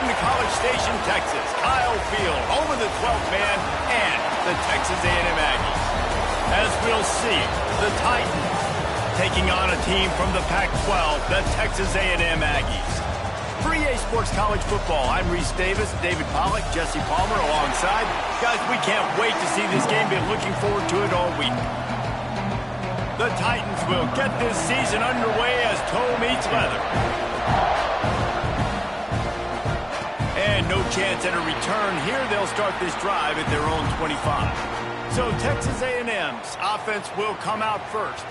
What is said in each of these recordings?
from the College Station, Texas, Kyle Field, home of the 12th man and the Texas A&M Aggies. As we'll see, the Titans taking on a team from the Pac-12, the Texas A&M Aggies. For EA Sports College Football, I'm Reese Davis, David Pollack, Jesse Palmer alongside. Guys, we can't wait to see this game. Been looking forward to it all week. The Titans will get this season underway as toe meets leather. And no chance at a return here. They'll start this drive at their own 25. So Texas A&M's offense will come out first.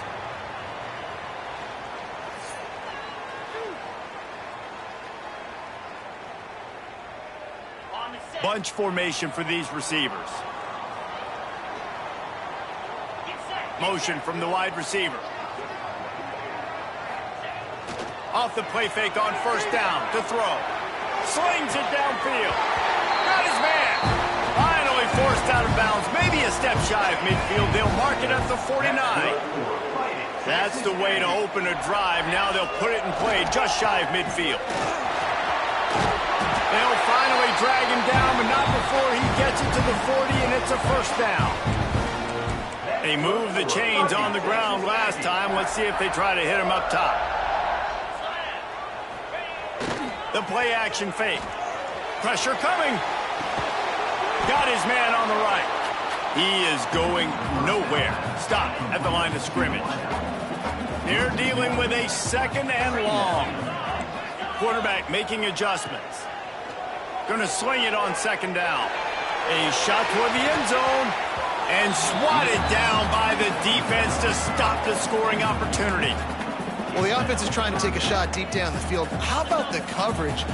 Bunch formation for these receivers. Motion from the wide receiver. Off the play fake on first down to throw. Slings it downfield. Got his man. Finally forced out of bounds. Maybe a step shy of midfield. They'll mark it at the 49. That's the way to open a drive. Now they'll put it in play just shy of midfield. They'll finally drag him down, but not before he gets it to the 40, and it's a first down. They moved the chains on the ground last time. Let's see if they try to hit him up top. The play action fake. Pressure coming. Got his man on the right. He is going nowhere. Stop at the line of scrimmage. They're dealing with a second and long. Quarterback making adjustments. Going to sling it on second down. A shot toward the end zone. And swatted down by the defense to stop the scoring opportunity. Well, the offense is trying to take a shot deep down the field. How about the coverage?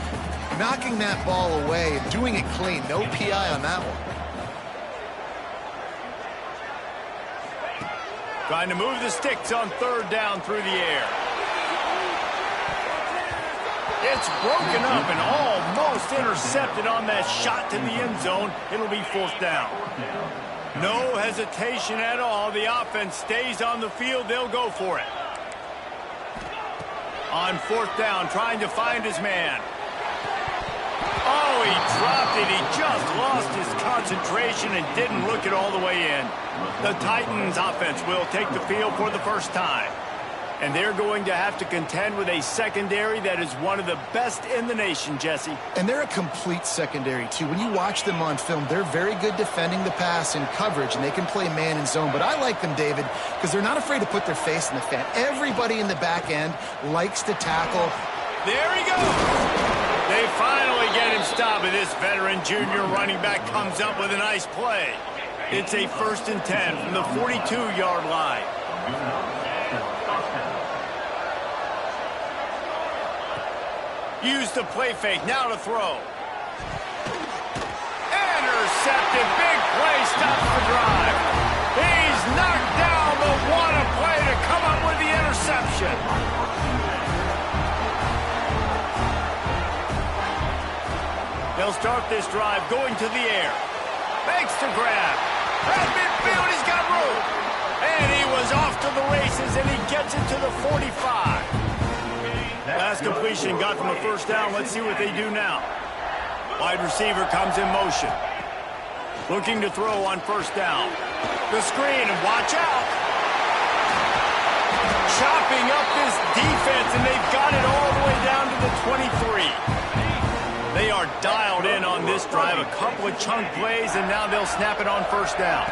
Knocking that ball away and doing it clean. No PI on that one. Trying to move the sticks on third down through the air. It's broken up and almost intercepted on that shot to the end zone. It'll be fourth down. No hesitation at all. The offense stays on the field. They'll go for it. On fourth down, trying to find his man. Oh, he dropped it. He just lost his concentration and didn't look it all the way in. The Titans offense will take the field for the first time. And they're going to have to contend with a secondary that is one of the best in the nation, Jesse. And they're a complete secondary, too. When you watch them on film, they're very good defending the pass and coverage, and they can play man and zone. But I like them, David, because they're not afraid to put their face in the fan. Everybody in the back end likes to tackle. There he goes. They finally get him stopped, and this veteran junior running back comes up with a nice play. It's a 1st and 10 from the 42-yard line. Use the play fake, now to throw. Intercepted, big play, stops the drive. He's knocked down, but what a play to come up with the interception. They'll start this drive going to the air. Makes the grab. At midfield, he's got room. And he was off to the races, and he gets it to the 45. Last completion got them a first down. Let's see what they do now. Wide receiver comes in motion. Looking to throw on first down. The screen, and watch out. Chopping up this defense, and they've got it all the way down to the 23. They are dialed in on this drive. A couple of chunk plays, and now they'll snap it on first down.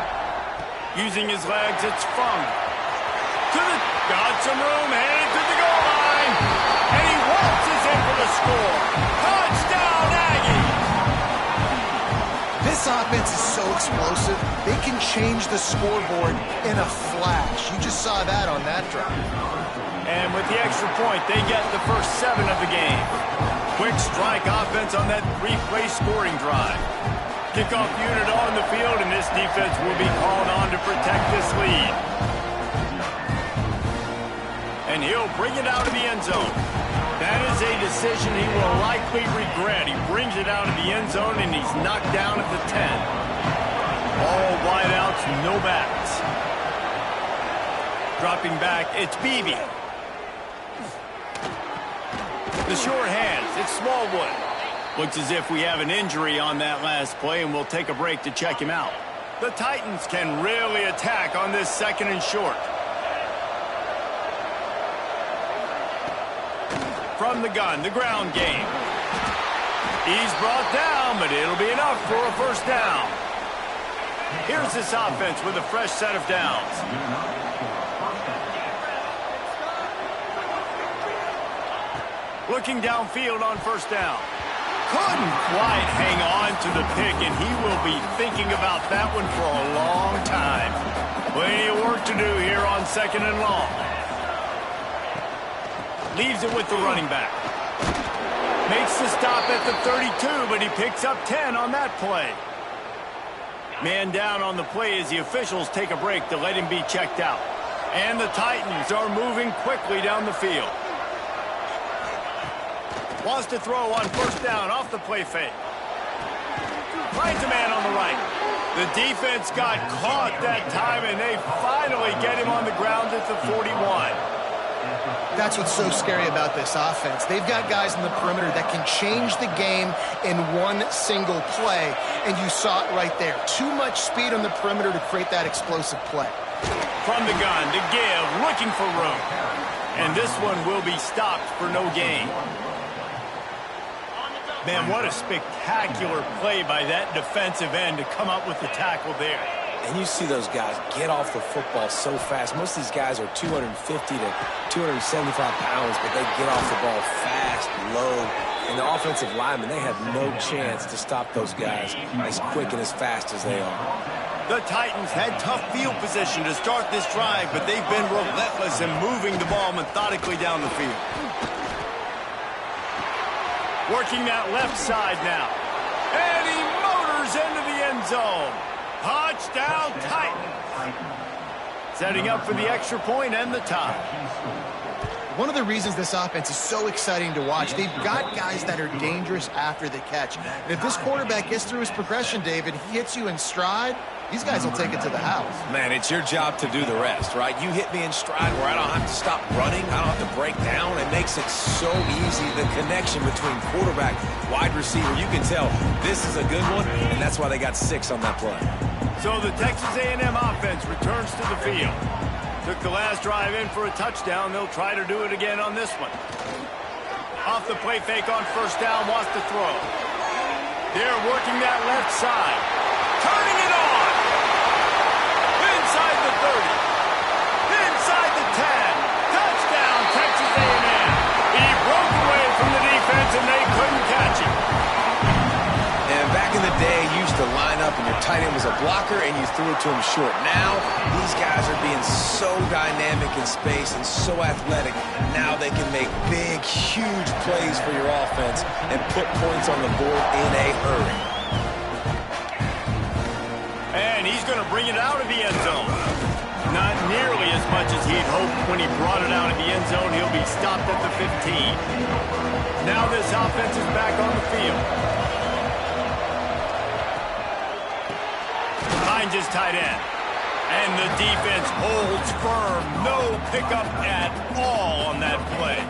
Using his legs, it's Fung. Got some room, headed to the goal line. And he waltzes in for the score. Touchdown, Aggie! This offense is so explosive, they can change the scoreboard in a flash. You just saw that on that drive. And with the extra point, they get the first 7 of the game. Quick strike offense on that 3-play scoring drive. Kickoff unit on the field, and this defense will be called on to protect this lead. And he'll bring it out of the end zone. That is a decision he will likely regret. He brings it out of the end zone, and he's knocked down at the 10. All wideouts, no backs. Dropping back, it's Beebe. The short hands, it's Smallwood. Looks as if we have an injury on that last play, and we'll take a break to check him out. The Titans can really attack on this 2nd and short. From the gun, the ground game. He's brought down, but it'll be enough for a first down. Here's this offense with a fresh set of downs. Looking downfield on first down. Couldn't quite hang on to the pick, and he will be thinking about that one for a long time. Plenty of work to do here on 2nd and long. Leaves it with the running back. Makes the stop at the 32, but he picks up 10 on that play. Man down on the play as the officials take a break to let him be checked out. And the Titans are moving quickly down the field. Wants to throw on first down off the play fake. Finds a man on the right. The defense got caught that time, and they finally get him on the ground at the 41. That's what's so scary about this offense. They've got guys in the perimeter that can change the game in one single play, and you saw it right there. Too much speed on the perimeter to create that explosive play. From the gun to give, looking for room. And this one will be stopped for no gain. Man, what a spectacular play by that defensive end to come up with the tackle there. And you see those guys get off the football so fast. Most of these guys are 250 to 275 pounds, but they get off the ball fast, low. And the offensive linemen, they have no chance to stop those guys as quick and as fast as they are. The Titans had tough field position to start this drive, but they've been relentless in moving the ball methodically down the field. Working that left side now. And he motors into the end zone. Touchdown, Titans. Setting up for the extra point and the tie. One of the reasons this offense is so exciting to watch, they've got guys that are dangerous after the catch. And if this quarterback gets through his progression, David, he hits you in stride, these guys will take it to the house. Man, it's your job to do the rest, right? You hit me in stride where I don't have to stop running. I don't have to break down. It makes it so easy. The connection between quarterback, wide receiver, you can tell this is a good one, and that's why they got 6 on that play. So the Texas A&M offense returns to the field. Took the last drive in for a touchdown. They'll try to do it again on this one. Off the play fake on first down, wants to throw. They're working that left side. Turning it on. Inside the 30. Inside the 10. Touchdown, Texas A&M. He broke away from the defense, and they couldn't catch him. And back in the day, you used to line up, and your tight end was a blocker, and you threw it to him short. Now, these guys are being so dynamic in space and so athletic. Now they can make big, huge plays for your offense and put points on the board in a hurry. And he's going to bring it out of the end zone. Not nearly as much as he'd hoped when he brought it out of the end zone. He'll be stopped at the 15. Now this offense is back on the field. Finds his tight end. And the defense holds firm. No pickup at all on that play.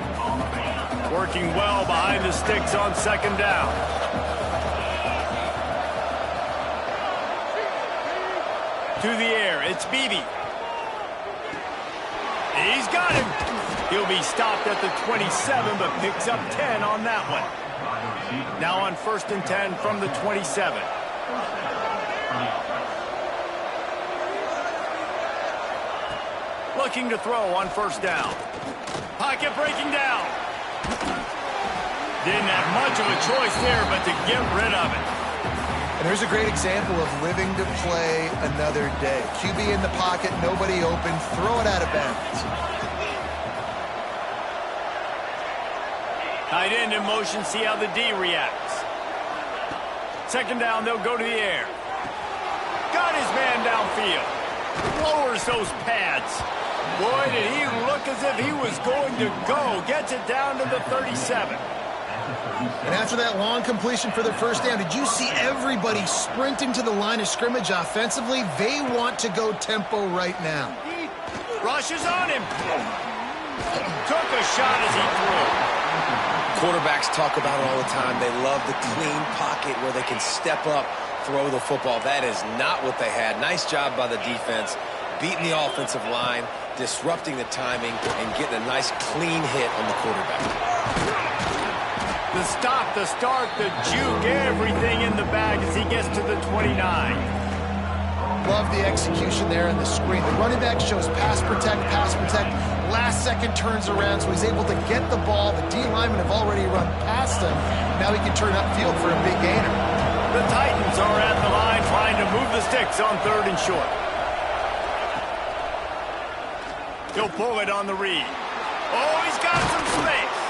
Working well behind the sticks on second down. To the air, it's Beebe. He's got him. He'll be stopped at the 27, but picks up 10 on that one. Now on 1st and 10 from the 27. Looking to throw on first down. Pocket breaking down. Didn't have much of a choice there, but to get rid of it. And here's a great example of living to play another day. QB in the pocket, nobody open, throw it out of bounds. Tight end in motion, see how the D reacts. Second down, they'll go to the air. Got his man downfield. Lowers those pads. Boy, did he look as if he was going to go. Gets it down to the 37. And after that long completion for the first down, did you see everybody sprinting to the line of scrimmage offensively? They want to go tempo right now. Rushes on him. Took a shot as he threw. Quarterbacks talk about it all the time. They love the clean pocket where they can step up, throw the football. That is not what they had. Nice job by the defense, beating the offensive line, disrupting the timing, and getting a nice clean hit on the quarterback. The stop, the start, the juke, everything in the bag as he gets to the 29. Love the execution there in the screen. The running back shows pass protect, pass protect. Last second turns around, so he's able to get the ball. The D linemen have already run past him. Now he can turn upfield for a big gainer. The Titans are at the line trying to move the sticks on 3rd and short. He'll pull it on the read. Oh, he's got some space.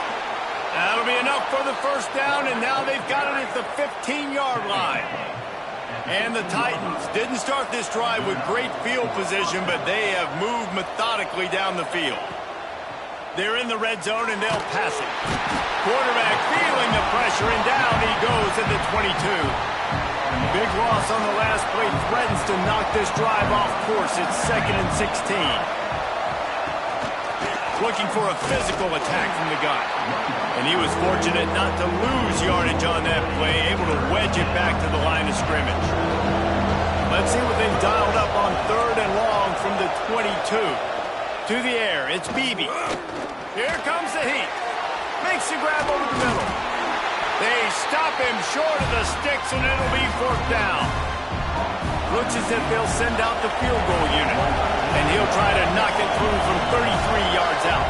That'll be enough for the first down, and now they've got it at the 15-yard line. And the Titans didn't start this drive with great field position, but they have moved methodically down the field. They're in the red zone, and they'll pass it. Quarterback feeling the pressure, and down he goes at the 22. Big loss on the last play threatens to knock this drive off course. It's 2nd and 16. Looking for a physical attack from the gun. And he was fortunate not to lose yardage on that play, able to wedge it back to the line of scrimmage. Let's see what they've dialed up on 3rd and long from the 22. To the air, it's Beebe. Here comes the heat. Makes the grab over the middle. They stop him short of the sticks, and it'll be 4th down. Looks as if they'll send out the field goal unit, and he'll try to knock it through from 33 yards out.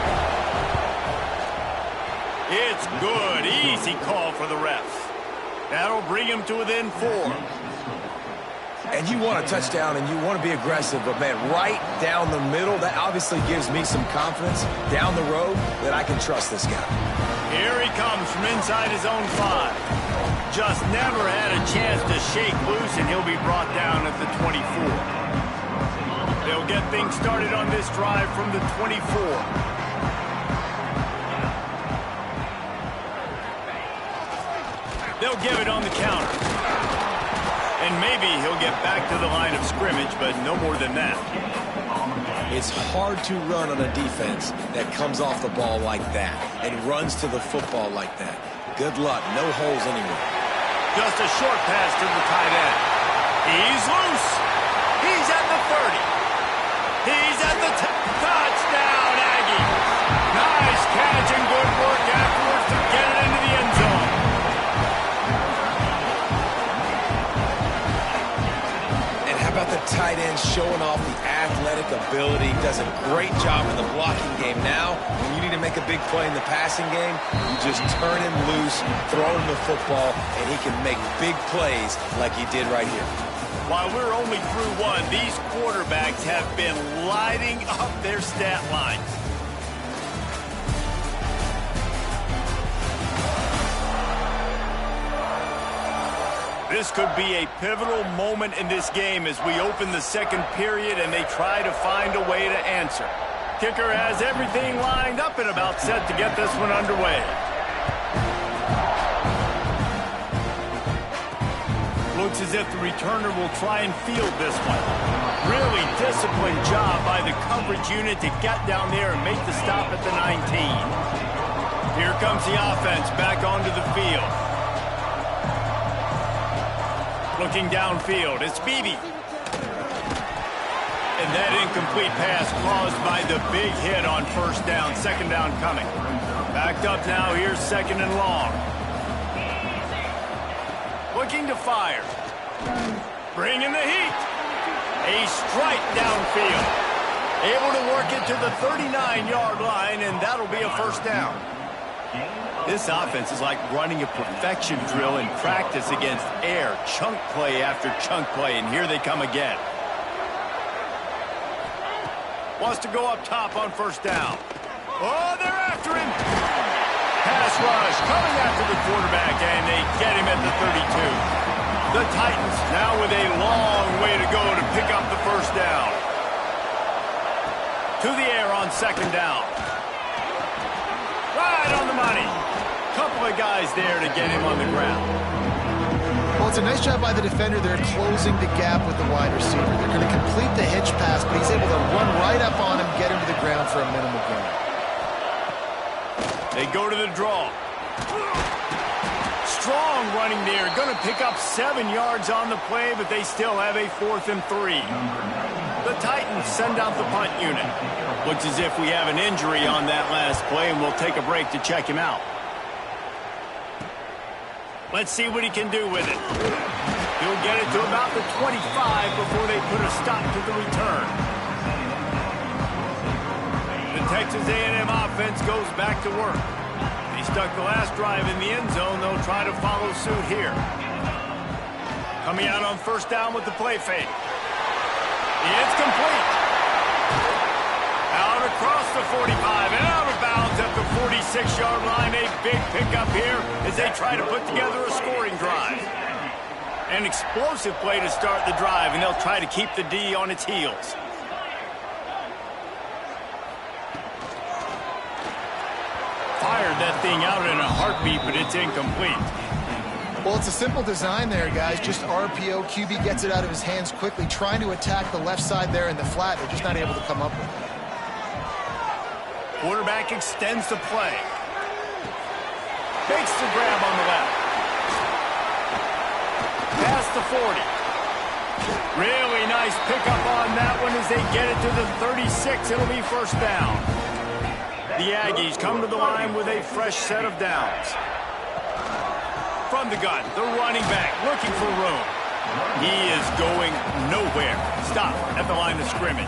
It's good. Easy call for the refs. That'll bring him to within 4. And you want a touchdown, and you want to be aggressive, but, man, right down the middle, that obviously gives me some confidence down the road that I can trust this guy. Here he comes from inside his own 5. Just never had a chance to shake loose, and he'll be brought down at the 24. They'll get things started on this drive from the 24. They'll give it on the counter. And maybe he'll get back to the line of scrimmage, but no more than that. It's hard to run on a defense that comes off the ball like that and runs to the football like that. Good luck. No holes anywhere. Just a short pass to the tight end. He's loose. He's at the 30. He's at the touchdown, Aggie. Nice catch and good work afterwards to get it into the end zone. And how about the tight end showing off the athletic ability? Does a great job in the blocking game. Now, when you need to make a big play in the passing game, you just turn him loose, throw him the football, and he can make big plays like he did right here. While we're only through 1, these quarterbacks have been lighting up their stat lines. This could be a pivotal moment in this game as we open the 2nd period and they try to find a way to answer. Kicker has everything lined up and about set to get this one underway. Looks as if the returner will try and field this one. Really disciplined job by the coverage unit to get down there and make the stop at the 19. Here comes the offense back onto the field. Looking downfield, it's Beebe. And that incomplete pass caused by the big hit on 1st down. 2nd down coming. Backed up now, here's 2nd and long. Looking to fire. Bringing the heat. A strike downfield. Able to work it to the 39-yard line, and that'll be a 1st down. This offense is like running a perfection drill in practice against air. Chunk play after chunk play, and here they come again. Wants to go up top on 1st down. Oh, they're after him. Pass rush coming after the quarterback, and they get him at the 32. The Titans now with a long way to go to pick up the 1st down. To the air on 2nd down. Right on the money. Couple of guys there to get him on the ground. Well, it's a nice job by the defender. They're closing the gap with the wide receiver. They're going to complete the hitch pass, but he's able to run right up on him, get him to the ground for a minimal gain. They go to the draw. Strong running there. Going to pick up 7 yards on the play, but they still have a 4th and 3. The Titans send out the punt unit. Looks as if we have an injury on that last play, and we'll take a break to check him out. Let's see what he can do with it. He'll get it to about the 25 before they put a stop to the return. The Texas A&M offense goes back to work. They stuck the last drive in the end zone. They'll try to follow suit here. Coming out on first down with the play fake. It's complete. Out across the 45 and out of bounds at the 46-yard line. A big pickup here as they try to put together a scoring drive. An explosive play to start the drive, and they'll try to keep the D on its heels. Fired that thing out in a heartbeat, but it's incomplete. Well, it's a simple design there, guys. Just RPO. QB gets it out of his hands quickly, trying to attack the left side there in the flat. They're just not able to come up with it. Quarterback extends the play. Makes the grab on the left. Past the 40. Really nice pickup on that one as they get it to the 36. It'll be first down. The Aggies come to the line with a fresh set of downs. From the gun, the running back looking for room. He is going nowhere. Stop at the line of scrimmage.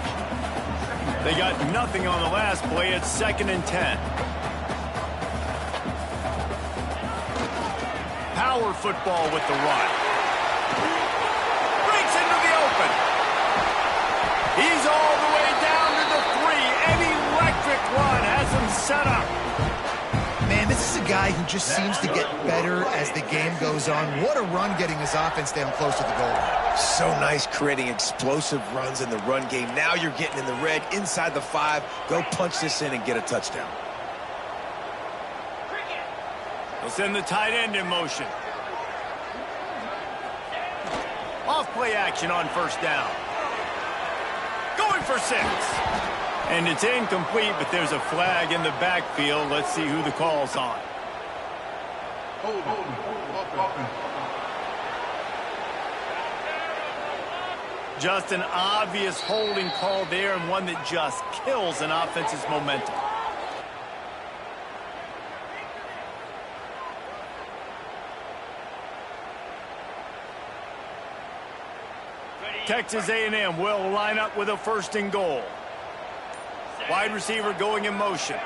They got nothing on the last play. It's 2nd and 10. Power football with the run. Breaks into the open. He's all the way down to the 3. An electric run has him set up. Man, this is a guy who just seems to get better as the game goes on. What a run getting his offense down close to the goal line. So nice creating explosive runs in the run game. Now you're getting in the red inside the 5. Go punch this in and get a touchdown. They'll send the tight end in motion. Off play action on first down. Going for 6. And it's incomplete, but there's a flag in the backfield. Let's see who the call's on. Just an obvious holding call there, and one that just kills an offense's momentum. Texas A&M will line up with a 1st and goal. Wide receiver going in motion.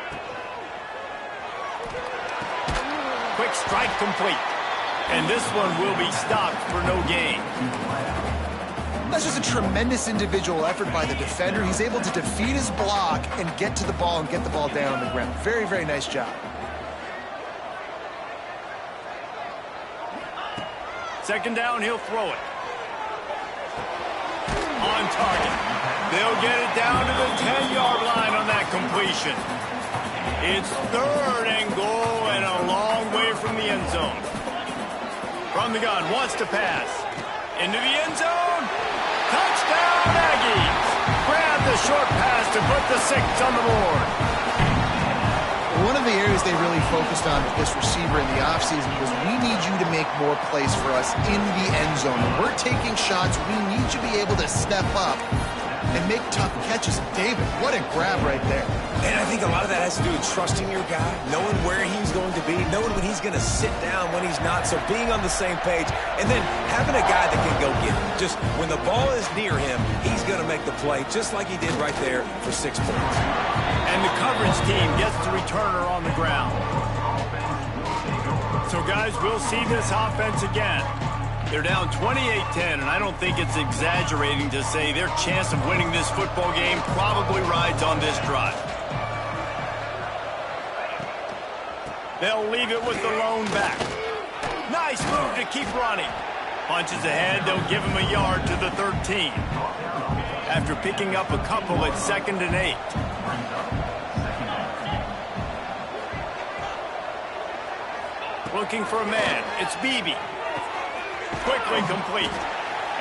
Quick strike complete. And this one will be stopped for no gain. That's just a tremendous individual effort by the defender. He's able to defeat his block and get to the ball and get the ball down on the ground. Very, very nice job. Second down, he'll throw it. On target. They'll get it down to the 10-yard line on that completion. It's 3rd and goal and a long way from the end zone. From the gun, wants to pass. Into the end zone. Touchdown, Aggies. Grab the short pass to put the 6 on the board. One of the areas they really focused on with this receiver in the offseason was we need you to make more plays for us in the end zone. When we're taking shots, we need you to be able to step up and make tough catches. David, what a grab right there. And I think a lot of that has to do with trusting your guy, knowing where he's going to be, knowing when he's going to sit down, when he's not, so being on the same page, and then having a guy that can go get him. Just when the ball is near him, he's going to make the play, just like he did right there for 6 points. And the coverage team gets the returner on the ground. So, guys, we'll see this offense again. They're down 28-10, and I don't think it's exaggerating to say their chance of winning this football game probably rides on this drive. They'll leave it with the lone back. Nice move to keep running. Punches ahead, they'll give him a yard to the 13. After picking up a couple at 2nd and 8. Looking for a man. It's Beebe. Quickly complete.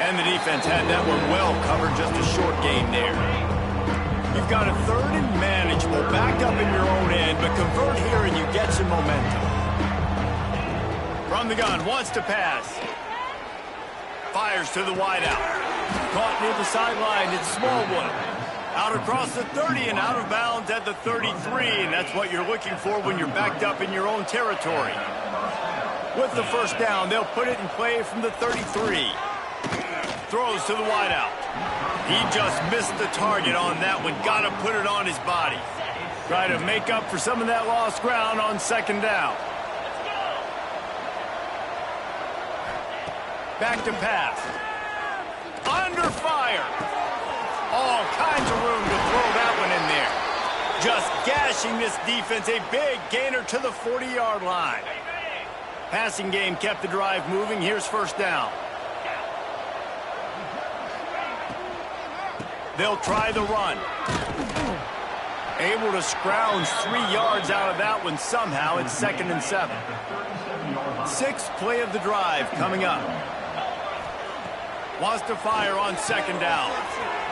And the defense had that one well covered, just a short gain there. You've got a 3rd and manageable, backed up in your own end, but convert here and you get some momentum. From the gun, wants to pass. Fires to the wideout. Caught near the sideline, it's Smallwood. Out across the 30 and out of bounds at the 33, and that's what you're looking for when you're backed up in your own territory. With the first down, they'll put it in play from the 33. Throws to the wideout. He just missed the target on that one. Got to put it on his body. Try to make up for some of that lost ground on second down. Back to pass. Under fire. All kinds of room to throw that one in there. Just gashing this defense. A big gainer to the 40-yard line. Passing game kept the drive moving. Here's first down. They'll try the run. Able to scrounge 3 yards out of that one somehow. It's 2nd and 7. Sixth play of the drive coming up. Wants to fire on second down.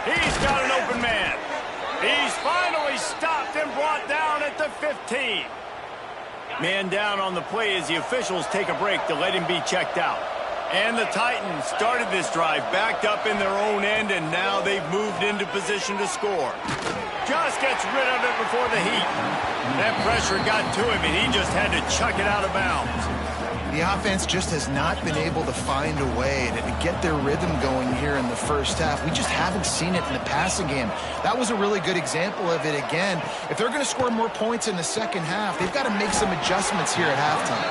He's got an open man. He's finally stopped and brought down at the 15. Man down on the play as the officials take a break to let him be checked out. And the Titans started this drive backed up in their own end, and now they've moved into position to score. Just gets rid of it before the heat. That pressure got to him, and he just had to chuck it out of bounds. The offense just has not been able to find a way to get their rhythm going here in the first half. We just haven't seen it in the passing game. That was a really good example of it again. If they're going to score more points in the second half, they've got to make some adjustments here at halftime.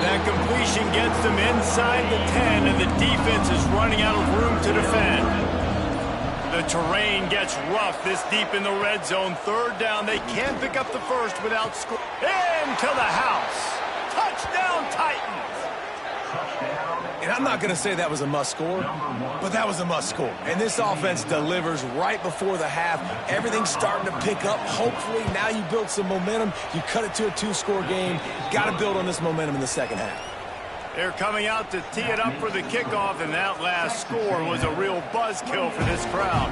That completion gets them inside the 10, and the defense is running out of room to defend. The terrain gets rough this deep in the red zone. Third down, they can't pick up the first without scoring. Into the house. Touchdown, Titans! And I'm not going to say that was a must-score, but that was a must-score. And this offense delivers right before the half. Everything's starting to pick up. Hopefully, now you build some momentum. You cut it to a 2-score game. Got to build on this momentum in the second half. They're coming out to tee it up for the kickoff, and that last score was a real buzzkill for this crowd.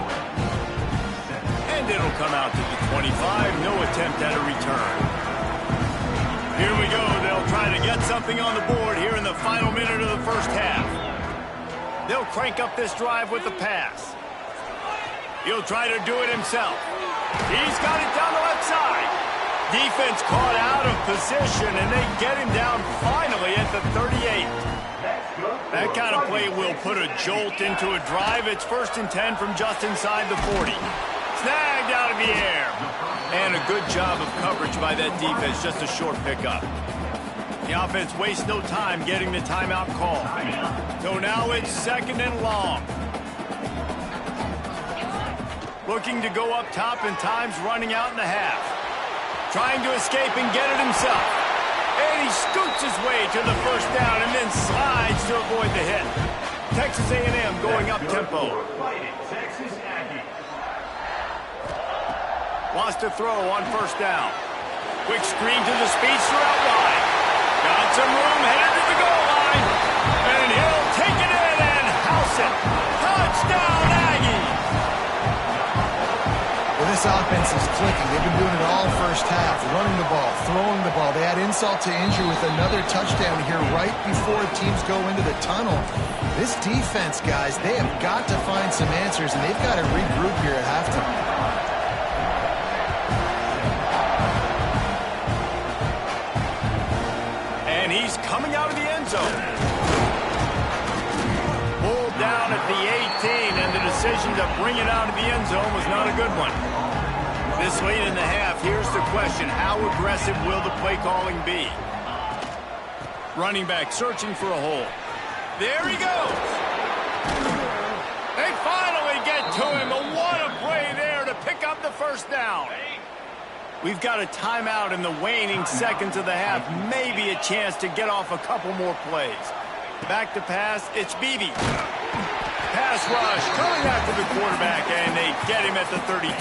And it'll come out to the 25. No attempt at a return. Here we go. They'll try to get something on the board here in the final minute of the first half. They'll crank up this drive with the pass. He'll try to do it himself. He's got it down the left side. Defense caught out of position, and they get him down finally at the 38. That kind of play will put a jolt into a drive. It's 1st and 10 from just inside the 40. Snagged out of the air. And a good job of coverage by that defense, just a short pickup. The offense wastes no time getting the timeout call. So now it's 2nd and long. Looking to go up top, and time's running out in the half. Trying to escape and get it himself. And he scoots his way to the first down and then slides to avoid the hit. Texas A&M going up tempo. Wants to throw on first down. Quick screen to the speedster out wide. Got some room, headed to the goal line. And he'll take it in and house it. Touchdown, Aggie! Well, this offense is clicking. They've been doing it all first half. Running the ball, throwing the ball. They add insult to injury with another touchdown here right before teams go into the tunnel. This defense, guys, they have got to find some answers, and they've got to regroup here at halftime. He's coming out of the end zone. Pulled down at the 18, and the decision to bring it out of the end zone was not a good one. This late in the half, here's the question. How aggressive will the play calling be? Running back searching for a hole. There he goes. They finally get to him. What a play there to pick up the first down. We've got a timeout in the waning seconds of the half. Maybe a chance to get off a couple more plays. Back to pass, it's Beebe. Pass rush coming after the quarterback, and they get him at the 32.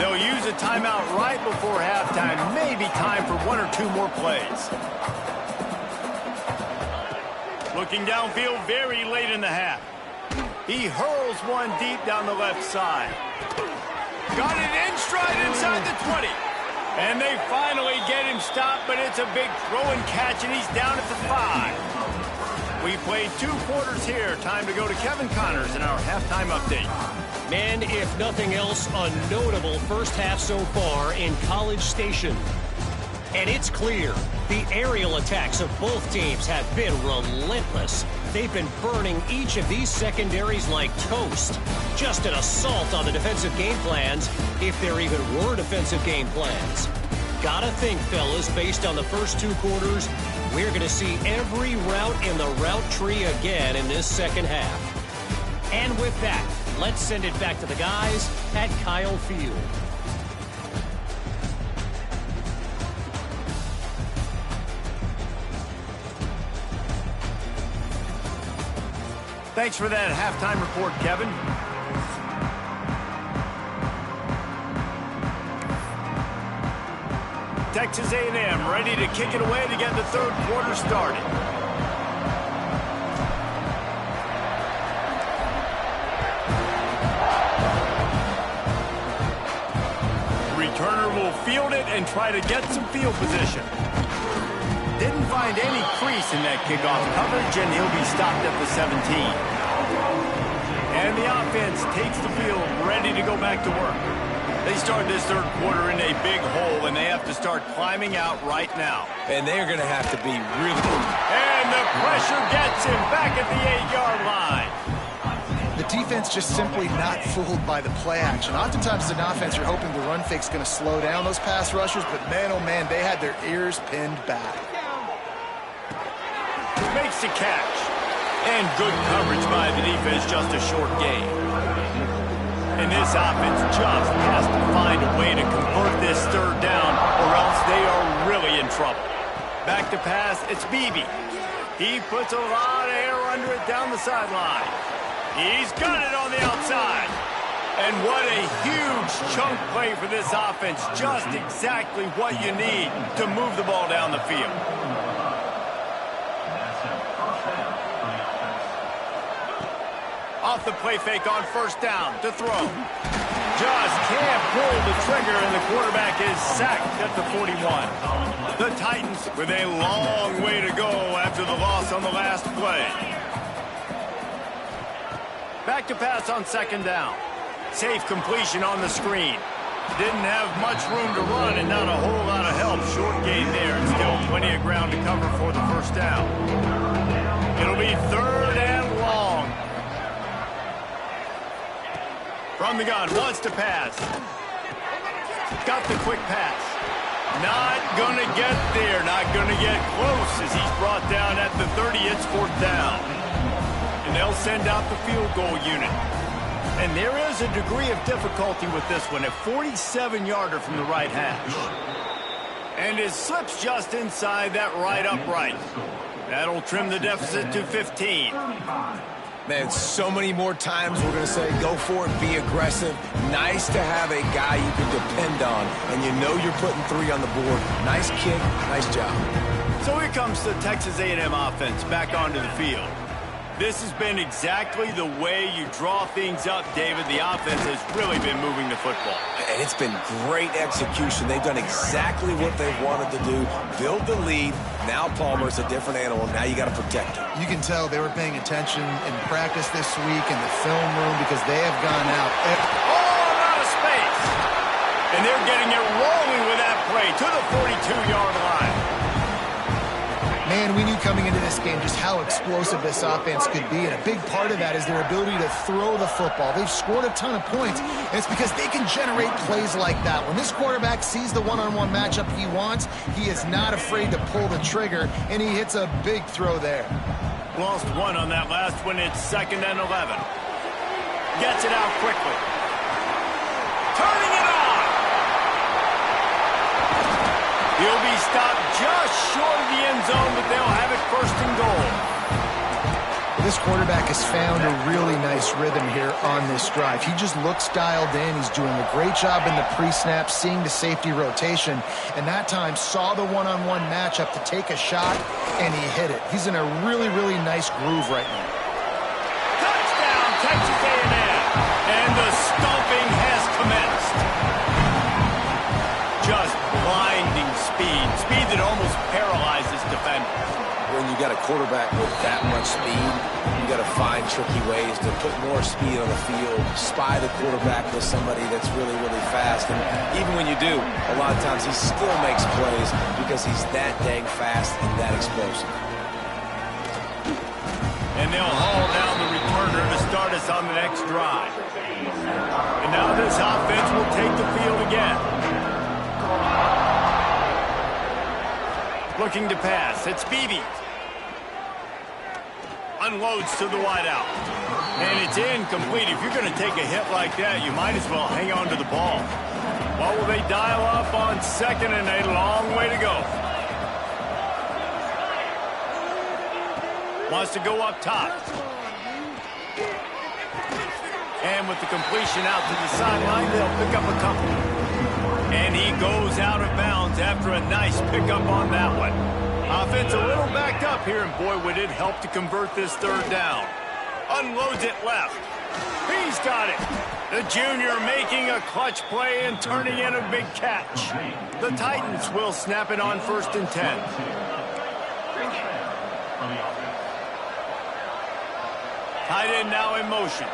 They'll use a timeout right before halftime. Maybe time for 1 or 2 more plays. Looking downfield very late in the half. He hurls one deep down the left side. Got it in stride inside the 20. And they finally get him stopped, but it's a big throw and catch, and he's down at the 5. We played 2 quarters here. Time to go to Kevin Connors in our halftime update. Man, if nothing else, a notable first half so far in College Station. And it's clear, the aerial attacks of both teams have been relentless. They've been burning each of these secondaries like toast. Just an assault on the defensive game plans, if there even were defensive game plans. Gotta think, fellas, based on the first 2 quarters, we're going to see every route in the route tree again in this second half. And with that, let's send it back to the guys at Kyle Field. Thanks for that halftime report, Kevin. Texas A&M ready to kick it away to get the 3rd quarter started. Returner will field it and try to get some field position. Didn't find any crease in that kickoff coverage, and he'll be stopped at the 17. And the offense takes the field, ready to go back to work. They start this 3rd quarter in a big hole, and they have to start climbing out right now. And they're going to have to be really good. And the pressure gets him back at the 8-yard line. The defense just simply not fooled by the play action. Oftentimes, as an offense, you're hoping the run fake's going to slow down those pass rushers, but man, oh man, they had their ears pinned back. Makes the catch. And good coverage by the defense, just a short gain. And this offense just has to find a way to convert this 3rd down, or else they are really in trouble. Back to pass, it's Beebe. He puts a lot of air under it down the sideline. He's got it on the outside. And what a huge chunk play for this offense. Just exactly what you need to move the ball down the field. Off the play fake on 1st down to throw. Just can't pull the trigger, and the quarterback is sacked at the 41. The Titans with a long way to go after the loss on the last play. Back to pass on 2nd down. Safe completion on the screen. Didn't have much room to run and not a whole lot of help. Short gain there, and still plenty of ground to cover for the 1st down. It'll be 3rd and long. From the gun, wants to pass. Got the quick pass. Not going to get there. Not going to get close as he's brought down at the 30. It's 4th down. And they'll send out the field goal unit. And there is a degree of difficulty with this one. A 47-yarder from the right hash. And it slips just inside that right upright. That'll trim the deficit to 15. Man, so many more times we're going to say go for it, be aggressive. Nice to have a guy you can depend on, and you know you're putting 3 on the board. Nice kick, nice job. So here comes the Texas A&M offense back onto the field. This has been exactly the way you draw things up, David. The offense has really been moving the football. And it's been great execution. They've done exactly what they've wanted to do. Build the lead. Now Palmer's a different animal. Now you got to protect him. You can tell they were paying attention in practice this week in the film room because they have gone out. Oh, out of space. And they're getting it rolling with that play to the 42-yard line. Man, we knew coming into this game just how explosive this offense could be, and a big part of that is their ability to throw the football. They've scored a ton of points, and it's because they can generate plays like that. When this quarterback sees the one-on-one matchup he wants, he is not afraid to pull the trigger, and he hits a big throw there. Lost 1 on that last one. It's 2nd and 11. Gets it out quickly. Turning it on. He'll be stopped just short of the end zone, but they'll have it 1st and goal. This quarterback has found a really nice rhythm here on this drive. He just looks dialed in. He's doing a great job in the pre-snap, seeing the safety rotation, and that time saw the one-on-one matchup to take a shot, and he hit it. He's in a really, really nice groove right now. Touchdown, Texas A&M, and the stomping has commenced. Just that almost paralyzes defenders. When you got a quarterback with that much speed, you got to find tricky ways to put more speed on the field, spy the quarterback with somebody that's really, really fast. And even when you do, a lot of times he still makes plays because he's that dang fast and that explosive. And they'll haul down the returner to start us on the next drive. And now this offense will take the field again. Looking to pass. It's Beebe. Unloads to the wideout. And it's incomplete. If you're going to take a hit like that, you might as well hang on to the ball. What will they dial up on second, and a long way to go. Wants to go up top. And with the completion out to the sideline, they'll pick up a couple. And he goes out of bounds after a nice pickup on that one. Offense a little backed up here, and boy, would it help to convert this third down. Unloads it left. He's got it. The junior making a clutch play and turning in a big catch. The Titans will snap it on 1st and 10. Tight end now in motion.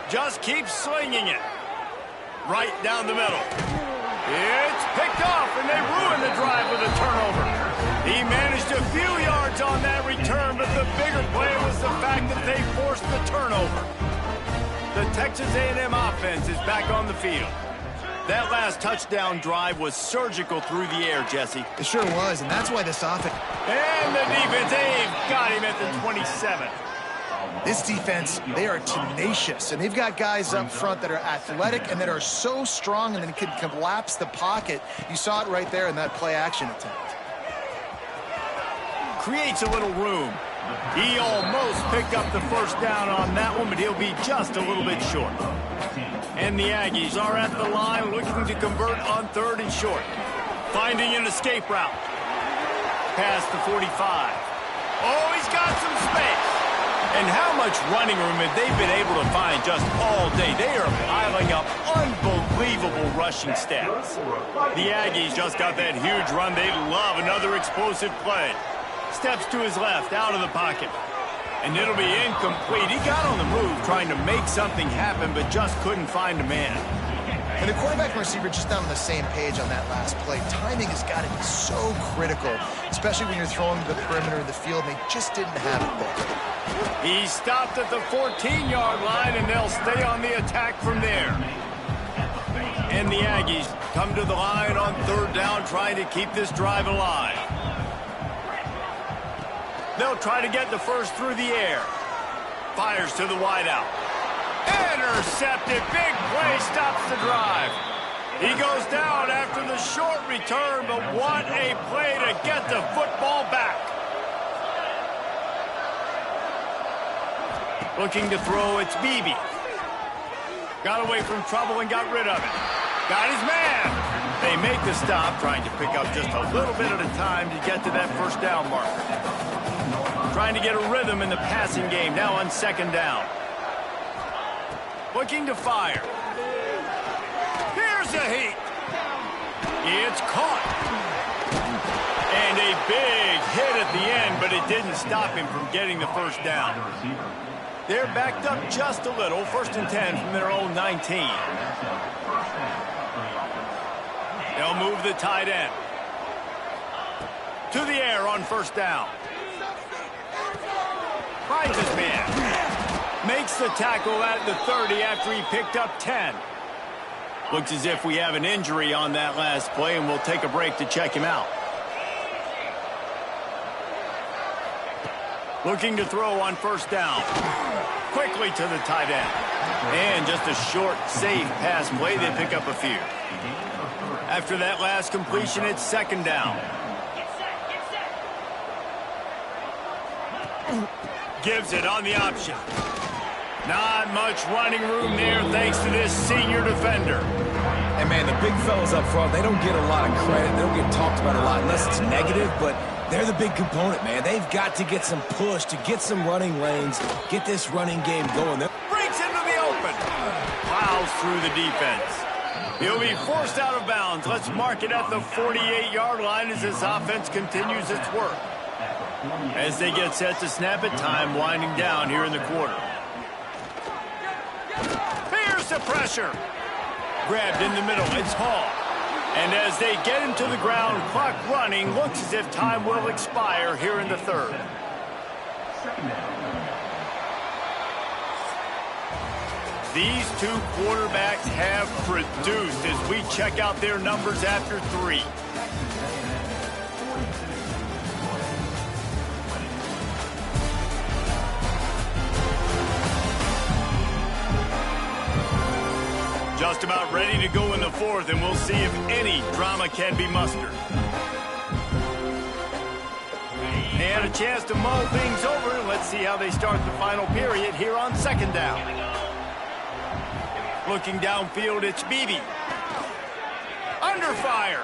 Just keeps slinging it. Right down the middle. It's picked off, and they ruin the drive with a turnover. He managed a few yards on that return, but the bigger play was the fact that they forced the turnover. The Texas A&M offense is back on the field. That last touchdown drive was surgical through the air, Jesse. It sure was, and that's why this offense... And the defense, they've got him at the 27. This defense, they are tenacious, and they've got guys up front that are athletic and that are so strong and then can collapse the pocket. You saw it right there in that play-action attempt. Creates a little room. He almost picked up the first down on that one, but he'll be just a little bit short. And the Aggies are at the line looking to convert on 3rd and short. Finding an escape route. Past the 45. Oh, he's got some space. And how much running room have they been able to find just all day? They are piling up unbelievable rushing stats. The Aggies just got that huge run. They love another explosive play. Steps to his left, out of the pocket. And it'll be incomplete. He got on the move trying to make something happen, but just couldn't find a man. And the quarterback and receiver just not on the same page on that last play. Timing has got to be so critical, especially when you're throwing to the perimeter of the field, and they just didn't have it there. He stopped at the 14-yard line, and they'll stay on the attack from there. And the Aggies come to the line on 3rd down, trying to keep this drive alive. They'll try to get the first through the air. Fires to the wideout. Intercepted. Big play stops the drive. He goes down after the short return, but what a play to get the football back. Looking to throw, it's Beebe. Got away from trouble and got rid of it. Got his man. They make the stop, trying to pick up just a little bit at a time to get to that first down marker. Trying to get a rhythm in the passing game, now on 2nd down. Looking to fire. Here's a heat. It's caught. And a big hit at the end, but it didn't stop him from getting the first down. They're backed up just a little. 1st and 10 from their own 19. They'll move the tight end. To the air on 1st down. Finds his man. Makes the tackle at the 30 after he picked up 10. Looks as if we have an injury on that last play, and we'll take a break to check him out. Looking to throw on 1st down. Quickly to the tight end. And just a short, safe pass play. They pick up a few. After that last completion, it's 2nd down. Gives it on the option. Not much running room there thanks to this senior defender. And, man, the big fellas up front, they don't get a lot of credit. They don't get talked about a lot unless it's negative, but they're the big component, man. They've got to get some push, to get some running lanes, get this running game going. Breaks into the open. Plows through the defense. He'll be forced out of bounds. Let's mark it at the 48-yard line as this offense continues its work. As they get set to snap it, time winding down here in the quarter. Here's the pressure. Grabbed in the middle, it's Hall. And as they get him to the ground, clock running, looks as if time will expire here in the third. These two quarterbacks have produced as we check out their numbers after 3. Just about ready to go in the fourth, and we'll see if any drama can be mustered. They had a chance to mull things over. Let's see how they start the final period here on second down. Looking downfield, it's Beebe. Under fire.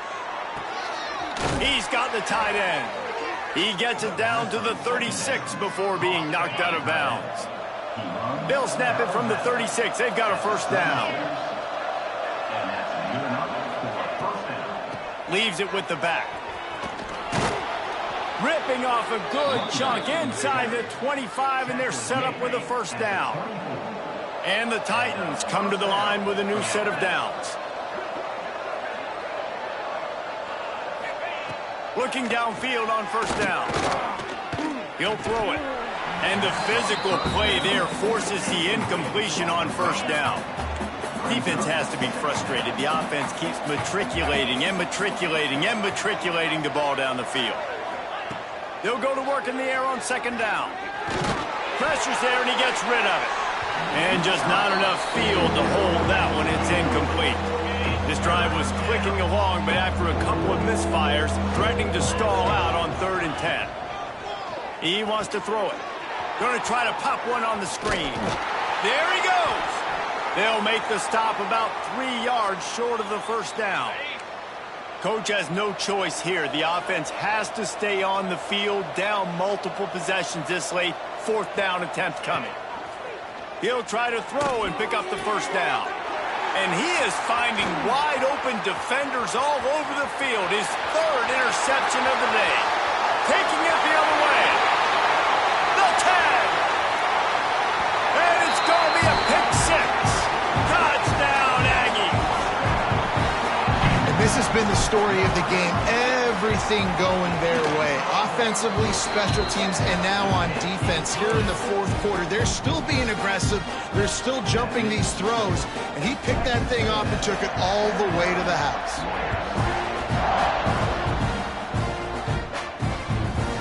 He's got the tight end. He gets it down to the 36 before being knocked out of bounds. They'll snap it from the 36. They've got a first down. Leaves it with the back. Ripping off a good chunk inside the 25, and they're set up with a first down. And the Titans come to the line with a new set of downs. Looking downfield on first down. He'll throw it. And the physical play there forces the incompletion on first down. Defense has to be frustrated. The offense keeps matriculating and matriculating and matriculating the ball down the field. They'll go to work in the air on second down. Pressure's there, and he gets rid of it. And just not enough field to hold that one. It's incomplete. This drive was clicking along, but after a couple of misfires, threatening to stall out on 3rd and 10. He wants to throw it. Going to try to pop one on the screen. There he goes. They'll make the stop about 3 yards short of the first down. Coach has no choice here. The offense has to stay on the field, down multiple possessions this late. 4th down attempt coming. He'll try to throw and pick up the first down. And he is finding wide open defenders all over the field. His 3rd interception of the day. Taking it the other way. The tag. And it's going to be a pick 6. Touchdown, Aggies. And this has been the story of the game. Everything going their way. Offensively, special teams, and now on defense here in the 4th quarter. They're still being aggressive. They're still jumping these throws. And he picked that thing off and took it all the way to the house.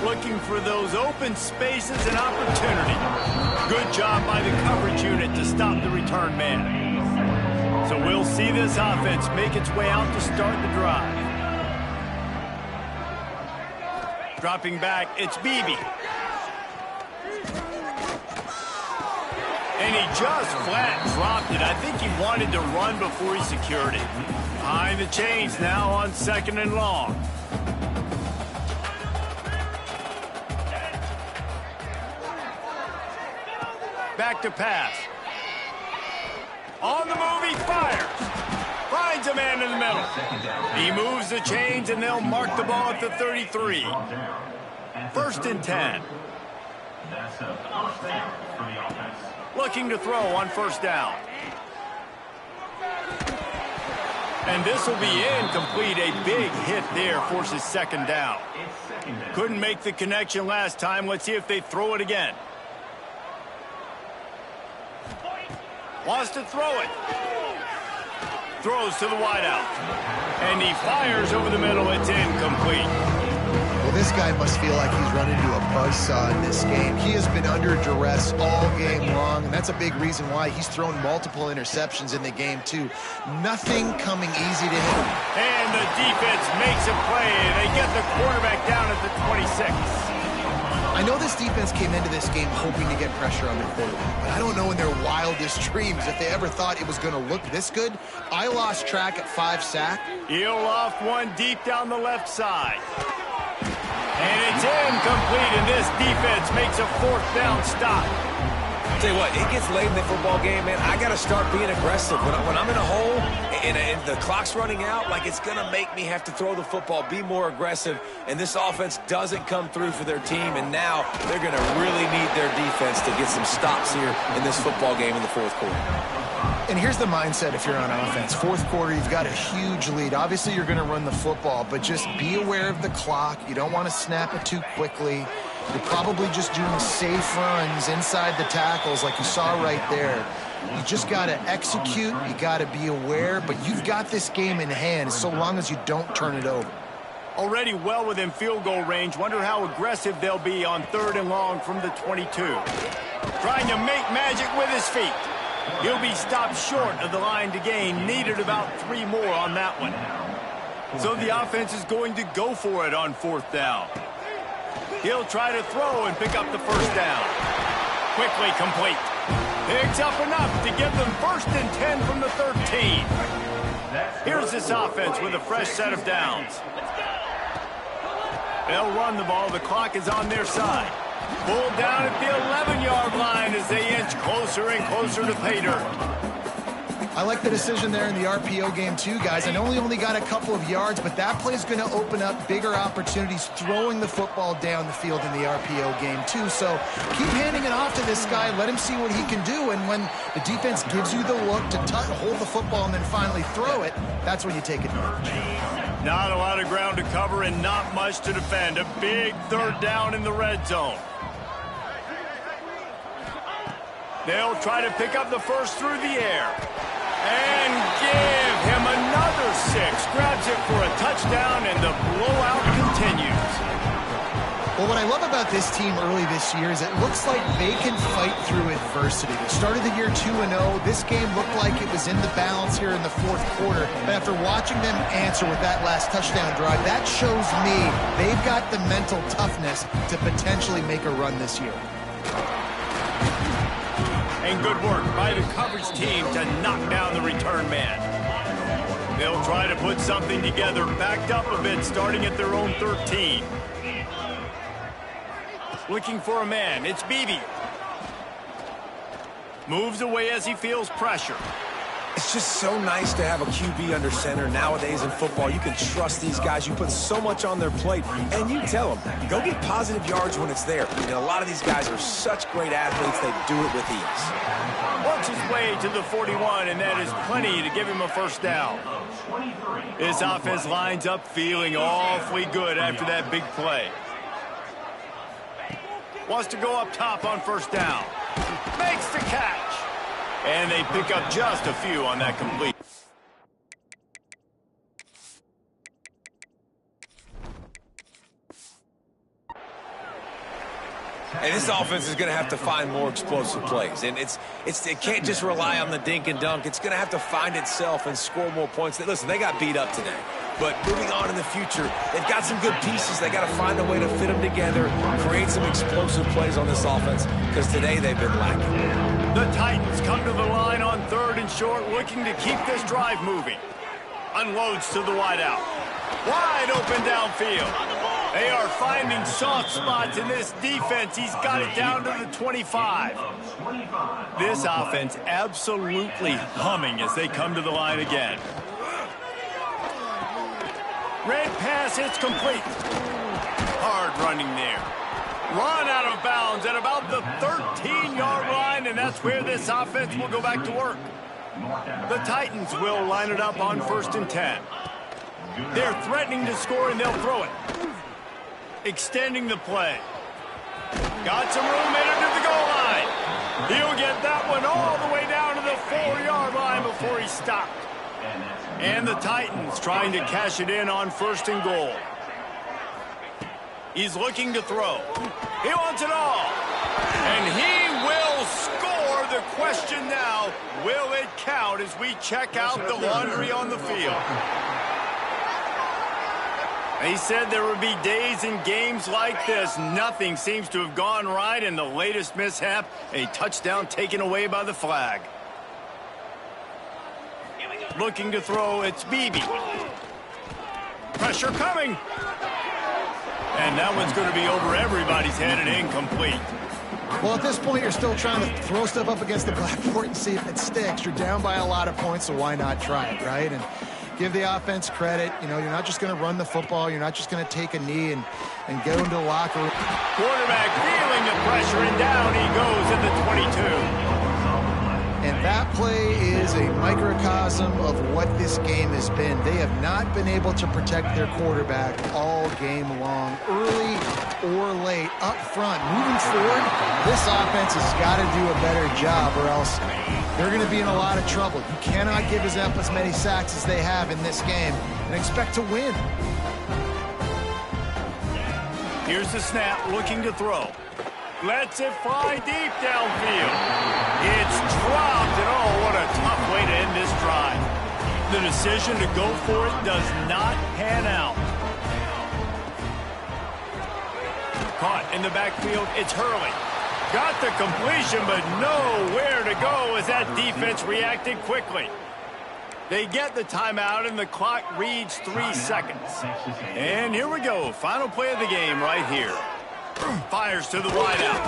Looking for those open spaces and opportunity. Good job by the coverage unit to stop the return man. So we'll see this offense make its way out to start the drive. Dropping back, it's Beebe. And he just flat dropped it. I think he wanted to run before he secured it. Behind the chains now on 2nd and long. Back to pass. On the move, he fires. Finds a man in the middle. He moves the chains, and they'll mark the ball at the 33. 1st and 10. Looking to throw on first down. And this will be incomplete. A big hit there forces 2nd down. Couldn't make the connection last time. Let's see if they throw it again. Wants to throw it. Throws to the wideout. And he fires over the middle. It's incomplete. Well, this guy must feel like he's run into a buzzsaw in this game. He has been under duress all game long, and that's a big reason why he's thrown multiple interceptions in the game, too. Nothing coming easy to him. And the defense makes a play. They get the quarterback down at the 26. I know this defense came into this game hoping to get pressure on the quarterback, but I don't know in their wildest dreams if they ever thought it was going to look this good. I lost track at 5 sacks. He'll loft one deep down the left side. And it's incomplete, and this defense makes a 4th down stop. Tell you what, it gets late in the football game, man. I got to start being aggressive. When I'm in a hole and the clock's running out, like it's going to make me have to throw the football, be more aggressive, and this offense doesn't come through for their team, and now they're going to really need their defense to get some stops here in this football game in the fourth quarter. And here's the mindset if you're on offense. Fourth quarter, you've got a huge lead. Obviously, you're going to run the football, but just be aware of the clock. You don't want to snap it too quickly. You're probably just doing safe runs inside the tackles like you saw right there. You just got to execute. You got to be aware, but you've got this game in hand so long as you don't turn it over. Already well within field goal range. Wonder how aggressive they'll be on 3rd and long from the 22. Trying to make magic with his feet. He'll be stopped short of the line to gain. Needed about 3 more on that one. So the offense is going to go for it on 4th down. He'll try to throw and pick up the 1st down. Quickly complete. Picks up enough to give them 1st and 10 from the 13. Here's this offense with a fresh set of downs. They'll run the ball. The clock is on their side. Pulled down at the 11-yard line as they inch closer and closer to pay dirt. I like the decision there in the RPO game too, guys. I know he only got a couple of yards, but that play is going to open up bigger opportunities throwing the football down the field in the RPO game too. So keep handing it off to this guy. Let him see what he can do. And when the defense gives you the look to hold the football and then finally throw it, that's when you take advantage. Not a lot of ground to cover and not much to defend. A big 3rd down in the red zone. They'll try to pick up the 1st through the air. And give him another 6. Grabs it for a touchdown, and the blowout continues. Well, what I love about this team early this year is it looks like they can fight through adversity. They started the year 2-0. This game looked like it was in the balance here in the 4th quarter. But after watching them answer with that last touchdown drive, that shows me they've got the mental toughness to potentially make a run this year. And good work by the coverage team to knock down the return man. They'll try to put something together, backed up a bit, starting at their own 13. Looking for a man. It's Beebe. Moves away as he feels pressure. It's just so nice to have a QB under center. Nowadays in football, you can trust these guys. You put so much on their plate, and you tell them, go get positive yards when it's there. And a lot of these guys are such great athletes, they do it with ease. Works his way to the 41, and that is plenty to give him a 1st down. This offense lines up feeling awfully good after that big play. Wants to go up top on 1st down. Makes the catch. And they pick up just a few on that complete. And this offense is going to have to find more explosive plays. And it can't just rely on the dink and dunk. It's going to have to find itself and score more points. Listen, they got beat up today. But moving on in the future, they've got some good pieces. They got to find a way to fit them together, create some explosive plays on this offense, because today they've been lacking. The Titans come to the line on 3rd and short, looking to keep this drive moving. Unloads to the wideout. Wide open downfield. They are finding soft spots in this defense. He's got it down to the 25. This offense absolutely humming as they come to the line again. Red pass, it's complete. Hard running there. Run out of bounds at about the 13-yard line, and that's where this offense will go back to work. The Titans will line it up on 1st and 10. They're threatening to score, and they'll throw it. Extending the play. Got some room headed to the goal line. He'll get that one all the way down to the 4-yard line before he's stopped. And the Titans trying to cash it in on 1st and goal. He's looking to throw. He wants it all. And he will score. The question now, will it count as we check out the laundry on the field? He said there would be days in games like this. Nothing seems to have gone right in the latest mishap. A touchdown taken away by the flag. Looking to throw, it's Beebe. Pressure coming. And that one's going to be over everybody's head and incomplete. Well, at this point, you're still trying to throw stuff up against the blackboard and see if it sticks. You're down by a lot of points, so why not try it, right? And give the offense credit. You know, you're not just going to run the football. You're not just going to take a knee and go into the locker room. Quarterback feeling the pressure, and down he goes at the 22. And that play is a microcosm of what this game has been. They have not been able to protect their quarterback all game long, early or late, up front. Moving forward, this offense has got to do a better job, or else they're going to be in a lot of trouble. You cannot give as many sacks as they have in this game and expect to win. Here's the snap, looking to throw. Lets it fly deep downfield. It's dropped, and oh, what a tough way to end this drive. The decision to go for it does not pan out. Caught in the backfield, it's Hurley. Got the completion, but nowhere to go as that defense reacted quickly. They get the timeout, and the clock reads 3 seconds. And here we go, final play of the game right here. Fires to the wideout.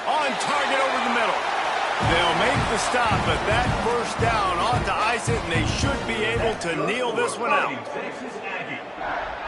On target over the middle. They'll make the stop, but that first down ought to ice it, and they should be able to kneel this one out.